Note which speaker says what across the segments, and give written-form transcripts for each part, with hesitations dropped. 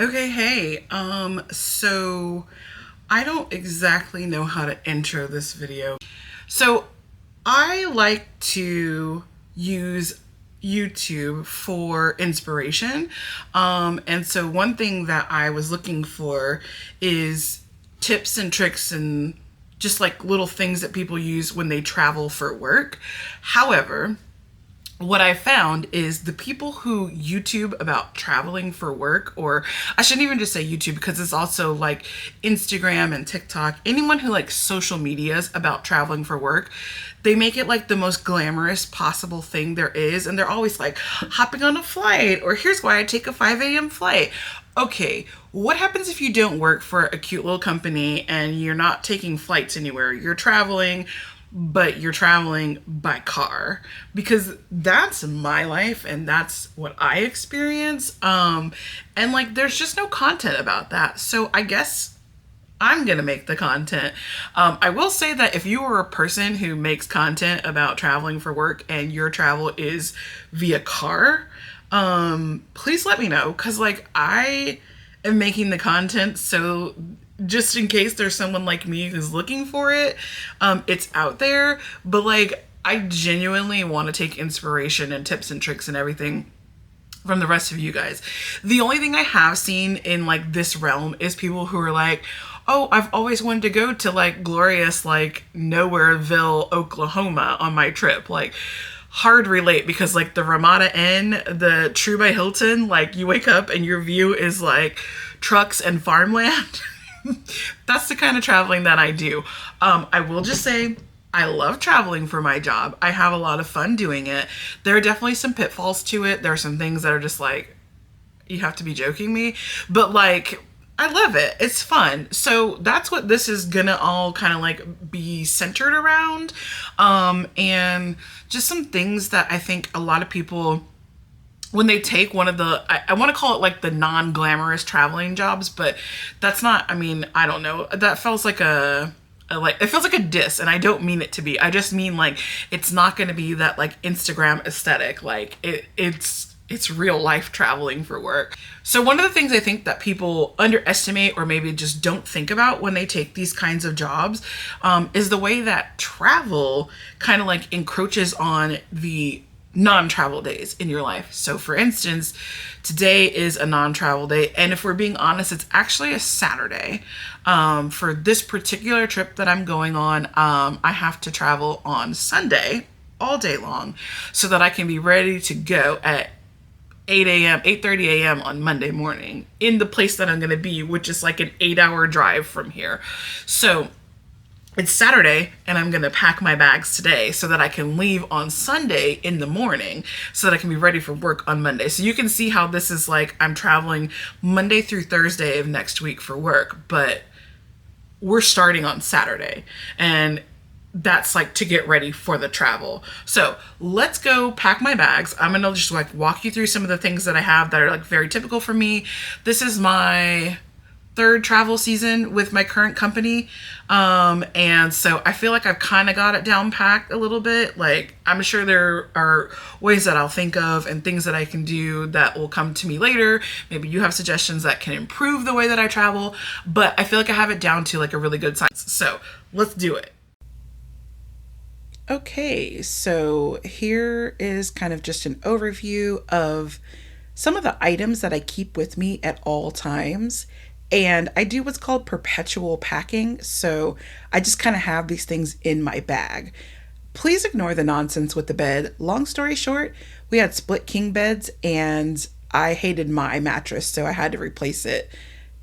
Speaker 1: Okay, hey, so I don't exactly know how to intro this video. So I like to use YouTube for inspiration. And so one thing that I was looking for is tips and tricks and just like little things that people use when they travel for work. However, what I found is the people who YouTube about traveling for work, or I shouldn't even just say YouTube because it's also like Instagram and TikTok, anyone who likes social medias about traveling for work, they make it like the most glamorous possible thing there is. And they're always like hopping on a flight, or here's why I take a 5 a.m. flight. Okay, what happens if you don't work for a cute little company and you're not taking flights anywhere? You're traveling, but you're traveling by car, because that's my life and that's what I experience. And like there's just no content about that. So I guess I'm gonna make the content. I will say that if you are a person who makes content about traveling for work and your travel is via car, please let me know, because like I am making the content, so just in case there's someone like me who's looking for it, it's out there. But like I genuinely want to take inspiration and tips and tricks and everything from the rest of you guys. The only thing I have seen in like this realm is people who are like, oh, I've always wanted to go to like glorious like Nowhereville, Oklahoma on my trip. Like, hard relate, because like the Ramada Inn, the True by Hilton, like you wake up and your view is like trucks and farmland. That's the kind of traveling that I do. I will just say I love traveling for my job. I have a lot of fun doing it. There are definitely some pitfalls to it. There are some things that are just like, you have to be joking me. But like, I love it. It's fun. So that's what this is gonna all kind of like be centered around. And just some things that I think a lot of people, when they take one of the, I want to call it like the non-glamorous traveling jobs, but that's not, I mean, I don't know. That feels like like, it feels like a diss, and I don't mean it to be. I just mean like, it's not going to be that like Instagram aesthetic. Like it's real life traveling for work. So one of the things I think that people underestimate or maybe just don't think about when they take these kinds of jobs, is the way that travel kind of like encroaches on the non-travel days in your life. So for instance, today is a non-travel day, and if we're being honest, it's actually a Saturday. For this particular trip that I'm going on, I have to travel on Sunday all day long so that I can be ready to go at 8 a.m., 8:30 a.m. on Monday morning in the place that I'm going to be, which is like an 8-hour drive from here. So it's Saturday, and I'm going to pack my bags today so that I can leave on Sunday in the morning so that I can be ready for work on Monday. So you can see how this is like I'm traveling Monday through Thursday of next week for work, but we're starting on Saturday, and that's like to get ready for the travel. So let's go pack my bags. I'm going to just like walk you through some of the things that I have that are like very typical for me. This is my third travel season with my current company. And so I feel like I've kind of got it down packed a little bit. Like, I'm sure there are ways that I'll think of and things that I can do that will come to me later. Maybe you have suggestions that can improve the way that I travel, but I feel like I have it down to like a really good science. So let's do it. Okay, so here is kind of just an overview of some of the items that I keep with me at all times. And I do what's called perpetual packing. So I just kind of have these things in my bag. Please ignore the nonsense with the bed. Long story short, we had split king beds and I hated my mattress, so I had to replace it.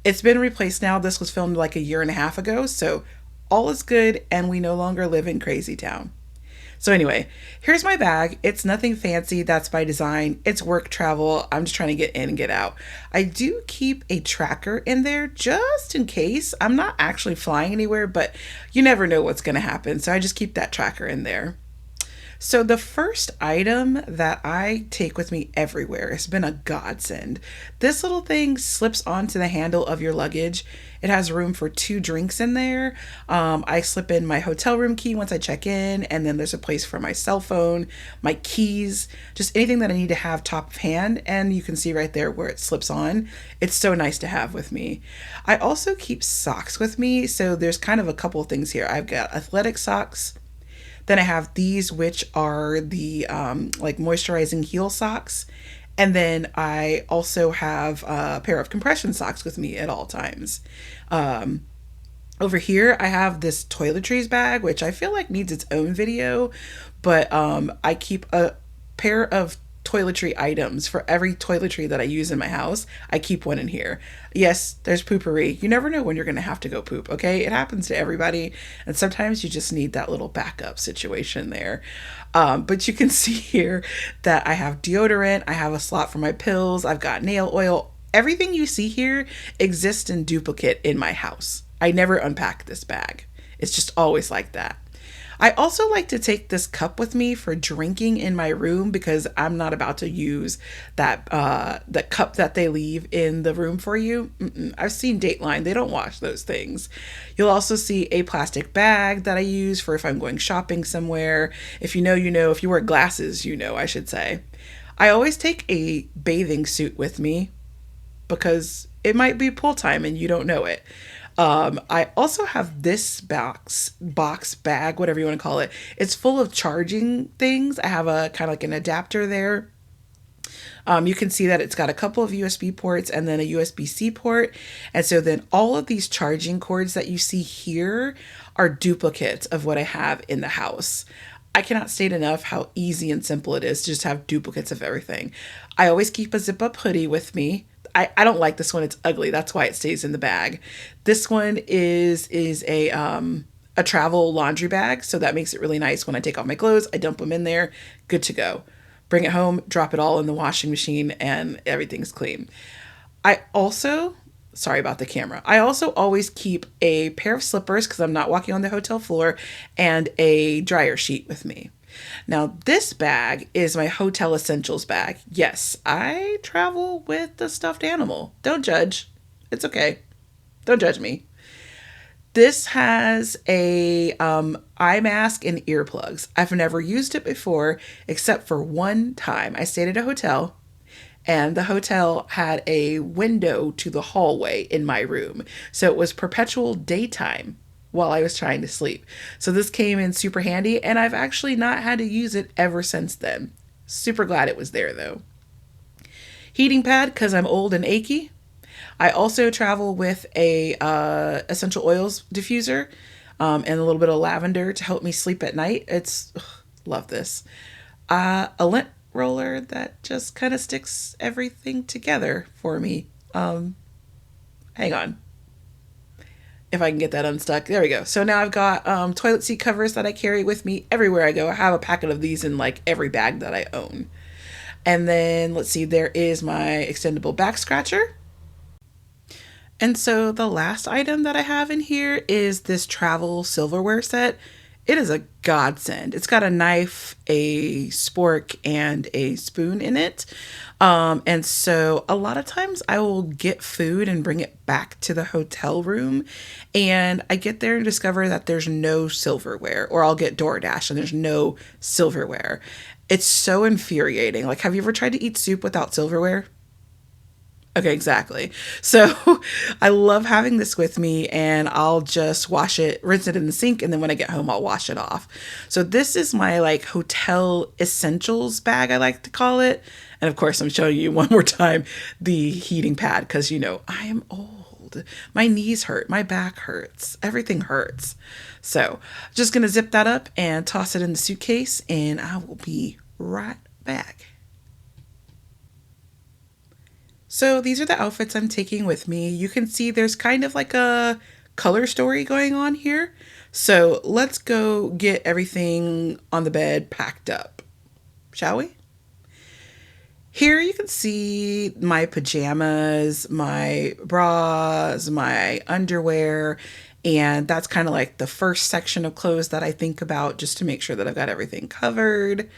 Speaker 1: It's been replaced now. This was filmed like a year and a half ago. So all is good, and we no longer live in Crazy Town. So anyway, here's my bag. It's nothing fancy. That's by design. It's work travel. I'm just trying to get in and get out. I do keep a tracker in there just in case. I'm not actually flying anywhere, but you never know what's going to happen. So I just keep that tracker in there. So the first item that I take with me everywhere has been a godsend. This little thing slips onto the handle of your luggage. It has room for 2 drinks in there. I slip in my hotel room key once I check in, and then there's a place for my cell phone, my keys, just anything that I need to have top of hand. And you can see right there where it slips on. It's so nice to have with me. I also keep socks with me. So there's kind of a couple of things here. I've got athletic socks. Then I have these, which are the like moisturizing heel socks. And then I also have a pair of compression socks with me at all times. Um, Over here, I have this toiletries bag, which I feel like needs its own video, but I keep a pair of toiletry items for every toiletry that I use in my house. I keep one in here. Yes, there's poopery. You never know when you're going to have to go poop, okay? It happens to everybody, and sometimes you just need that little backup situation there. But you can see here that I have deodorant, I have a slot for my pills, I've got nail oil. Everything you see here exists in duplicate in my house. I never unpack this bag. It's just always like that. I also like to take this cup with me for drinking in my room because I'm not about to use that the cup that they leave in the room for you. I've seen Dateline. They don't wash those things. You'll also see a plastic bag that I use for if I'm going shopping somewhere. If you know, you know. If you wear glasses, you know, I should say. I always take a bathing suit with me because it might be pool time and you don't know it. I also have this box bag, whatever you want to call it. It's full of charging things. I have a kind of like an adapter there. You can see that it's got a couple of USB ports and then a USB-C port. And so then all of these charging cords that you see here are duplicates of what I have in the house. I cannot state enough how easy and simple it is to just have duplicates of everything. I always keep a zip-up hoodie with me. I don't like this one. It's ugly. That's why it stays in the bag. This one is a travel laundry bag. So that makes it really nice. When I take off my clothes, I dump them in there. Good to go. Bring it home, drop it all in the washing machine, and everything's clean. I also, sorry about the camera. I also always keep a pair of slippers because I'm not walking on the hotel floor and a dryer sheet with me. Now, this bag is my hotel essentials bag. Yes, I travel with the stuffed animal. Don't judge. It's okay. Don't judge me. This has a eye mask and earplugs. I've never used it before except for one time. I stayed at a hotel and the hotel had a window to the hallway in my room. So it was perpetual daytime while I was trying to sleep. So this came in super handy, and I've actually not had to use it ever since then. Super glad it was there though. Heating pad because I'm old and achy. I also travel with a essential oils diffuser and a little bit of lavender to help me sleep at night. Love this. A lint roller that just kind of sticks everything together for me. Hang on. If I can get that unstuck. There we go. So now I've got toilet seat covers that I carry with me everywhere I go. I have a packet of these in like every bag that I own. And then let's see, there is my extendable back scratcher. And so the last item that I have in here is this travel silverware set. It is a godsend. It's got a knife, a spork, and a spoon in it. And so a lot of times I will get food and bring it back to the hotel room. And I get there and discover that there's no silverware, or I'll get DoorDash and there's no silverware. It's so infuriating. Like, have you ever tried to eat soup without silverware? Okay, exactly. So I love having this with me, and I'll just wash it, rinse it in the sink, and then when I get home, I'll wash it off. So this is my like hotel essentials bag, I like to call it. And of course, I'm showing you one more time the heating pad because, you know, I am old. My knees hurt. My back hurts. Everything hurts. So just going to zip that up and toss it in the suitcase, and I will be right back. So these are the outfits I'm taking with me. You can see there's kind of like a color story going on here. So let's go get everything on the bed packed up, shall we? Here you can see my pajamas, my bras, my underwear, And that's kind of like the first section of clothes that I think about just to make sure that I've got everything covered.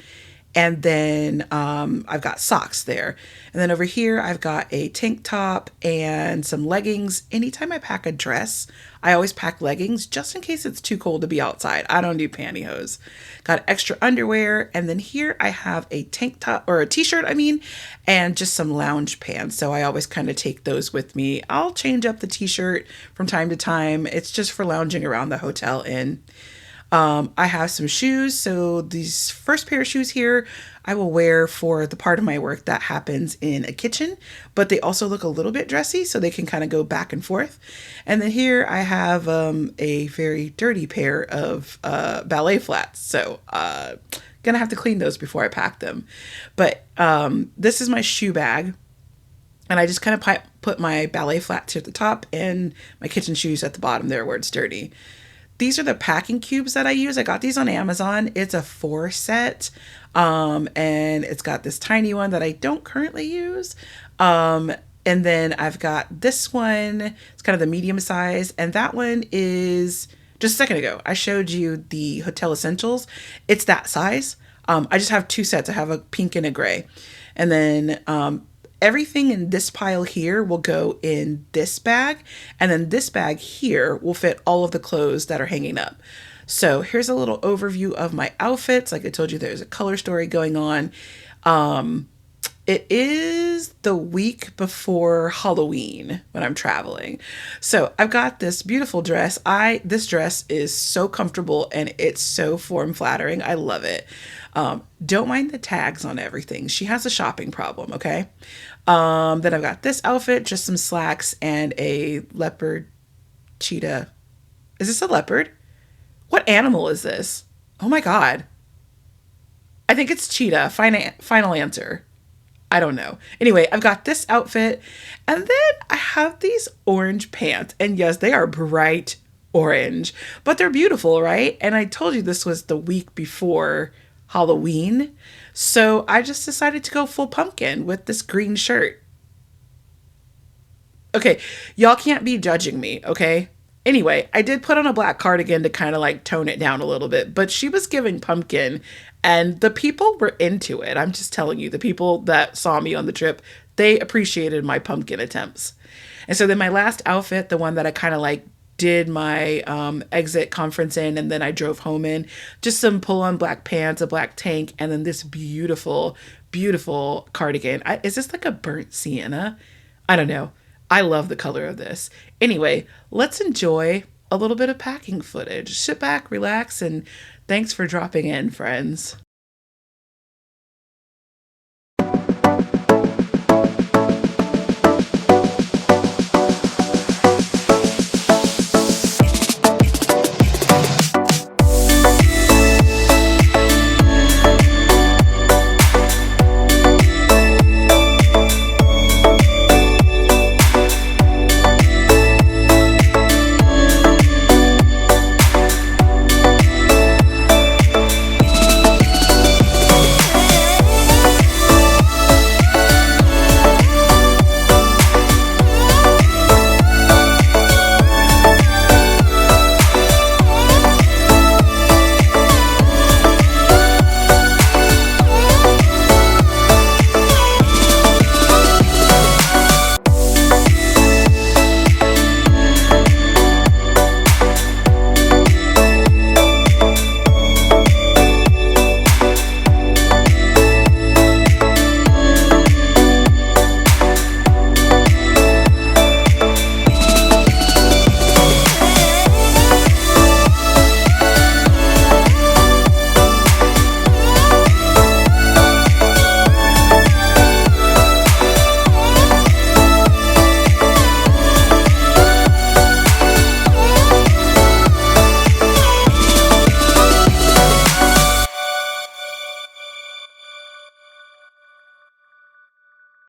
Speaker 1: And then I've got socks there. And then over here, I've got a tank top and some leggings. Anytime I pack a dress, I always pack leggings just in case it's too cold to be outside. I don't do pantyhose. Got extra underwear. And then here I have a tank top or a t-shirt, and just some lounge pants. So I always kind of take those with me. I'll change up the t-shirt from time to time. It's just for lounging around the hotel inn. I have some shoes. So these first pair of shoes here, I will wear for the part of my work that happens in a kitchen, but they also look a little bit dressy, so they can kind of go back and forth. And then here I have a very dirty pair of ballet flats. So gonna have to clean those before I pack them. But this is my shoe bag. And I just kind of put my ballet flats at the top and my kitchen shoes at the bottom there where it's dirty. These are the packing cubes that I use. I got these on Amazon. It's a 4 set. And it's got this tiny one that I don't currently use. And then I've got this one. It's kind of the medium size. And that one is just a second ago. I showed you the Hotel Essentials. It's that size. I just have 2 sets. I have a pink and a gray. And then everything in this pile here will go in this bag, and then this bag here will fit all of the clothes that are hanging up. So here's a little overview of my outfits. Like I told you, there's a color story going on. It is the week before Halloween when I'm traveling. So I've got this beautiful dress. This dress is so comfortable and it's so form flattering. I love it. Don't mind the tags on everything. She has a shopping problem, okay? Then I've got this outfit, just some slacks and a leopard cheetah. Is this a leopard? What animal is this? Oh my God. I think it's cheetah. Final answer. I don't know. Anyway, I've got this outfit, and then I have these orange pants. And yes, they are bright orange, but they're beautiful, right? And I told you this was the week before Halloween. So I just decided to go full pumpkin with this green shirt. Okay, y'all can't be judging me, okay? Anyway, I did put on a black cardigan to kind of like tone it down a little bit, but she was giving pumpkin and the people were into it. I'm just telling you, the people that saw me on the trip, they appreciated my pumpkin attempts. And so then my last outfit, the one that I kind of like did my exit conference in and then I drove home in, just some pull-on black pants, a black tank, and then this beautiful, beautiful cardigan. Is this like a burnt sienna? I don't know. I love the color of this. Anyway, let's enjoy a little bit of packing footage. Sit back, relax, and thanks for dropping in, friends.